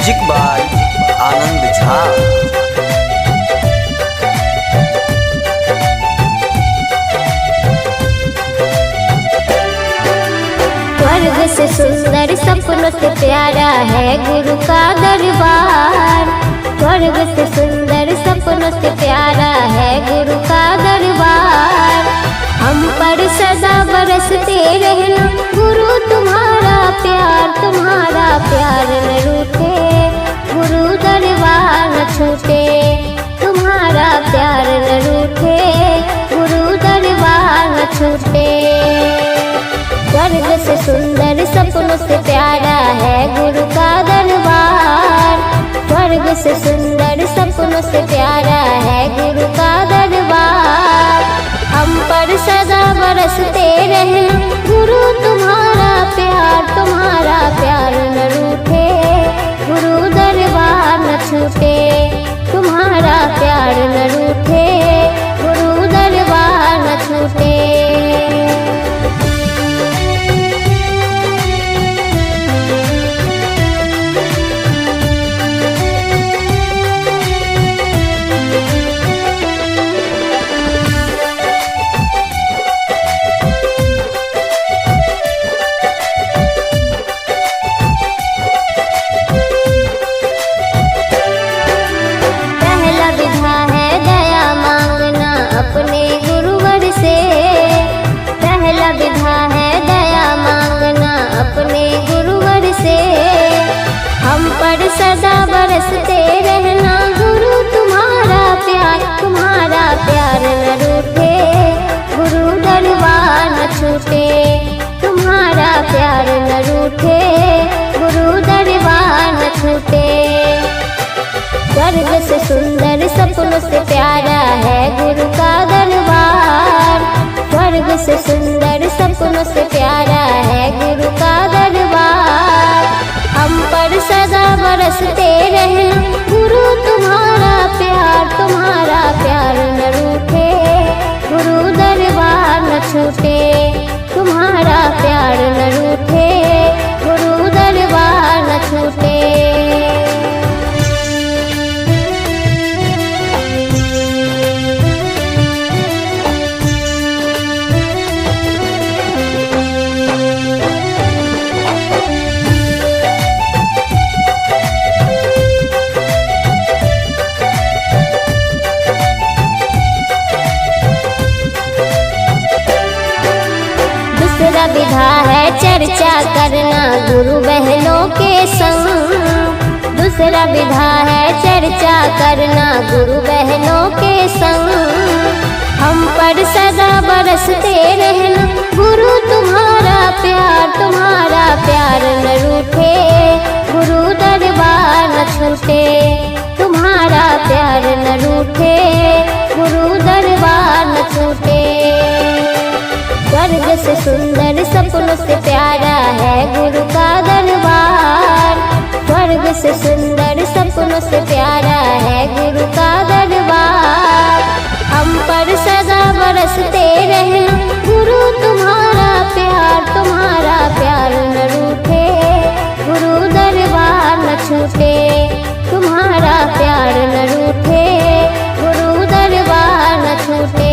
Music by आनंद झा। स्वर्ग से सुंदर सपनों से प्यारा है गुरु का दरबार। स्वर्ग से सुंदर सपनों से प्यारा है गुरु का दरबार। हम पर सदा बरसते रहना गुरु तुम्हारा प्यार न रूठे। गुरु दरबार न छूटे तुम्हारा प्यार न रूठे। गुरु दरबार न छूटे। स्वर्ग से सुंदर सपनों से प्यारा है गुरु का दरबार। स्वर्ग से सुंदर सपनों से प्यारा है गुरु का दरबार। हम पर सदा बरसते रहे गुरु तुम्हारा प्यार न रूठे। गुरु दरबार न छूटे तुम्हारा प्यार न रूठे। गुरु दरबार न छूटे। अपने गुरुवर से पहला विधा है दया मांगना अपने गुरुवर से। हम पर सदा बरसते रहना गुरु तुम्हारा प्यार न रूठे। गुरु दरबार न छूटे तुम्हारा प्यार न रूठे। गुरु दरबार न छूटे। स्वर्ग से सुंदर सपनों से प्यारा है गुरु का दरबार। स्वर्ग से सुंदर सपनों से प्यारा है गुरु का दरबार। हम पर सदा बरसते रहे गुरु तुम्हारा प्यार न रूठे। गुरु दरबार न छूटे तुम्हारा प्यार न रूठे। गुरु दरबार न छूटे। दूसरा विधा है चर्चा करना गुरु बहनों के संग। दूसरा विधा है चर्चा करना गुरु बहनों के संग। हम पर सदा बरसते रहना गुरु तुम्हारा प्यार न रूठे। गुरु दरबार न छूटे तुम्हारा प्यार न रूठे। गुरु दरबार न छूटे। स्वर्ग से सुंदर सपनों से प्यारा है गुरु का दरबार। स्वर्ग से सुंदर सपनों से प्यारा है गुरु का दरबार। हम पर सदा बरसते रहे गुरु तुम्हारा प्यार न रूठे। गुरु दरबार न छूटे तुम्हारा प्यार न रूठे। गुरु दरबार न छूटे।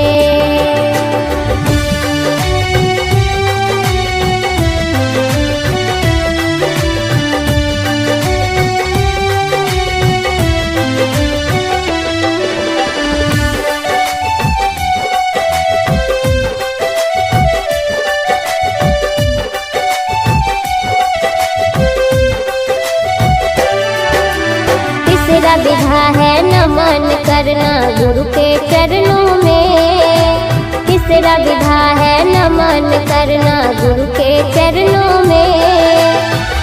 तीसरा विधा है नमन करना गुरु के चरणों में। तीसरा विधा है नमन करना गुरु के चरणों में।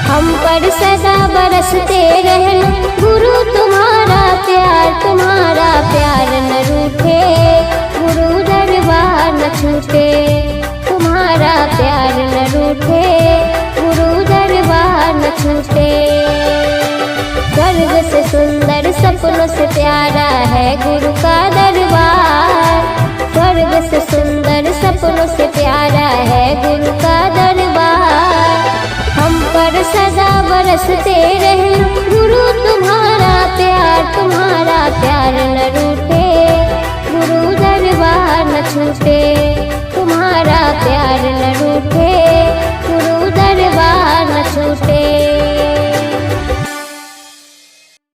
हम पर सदा बरसते रहना गुरु तुम्हारा प्यार न रूठे। गुरु दरबार न छूटे तुम्हारा प्यार न रूठे। गुरु दरबार न छूटे। स्वर्ग से सुंदर सपनों से प्यारा है गुरु का दरबार। स्वर्ग से सुंदर सपनों से प्यारा है गुरु का दरबार। हम पर सदा बरसते रहना गुरु तुम्हारा प्यार न रूठे, गुरु दरबार न छूटे।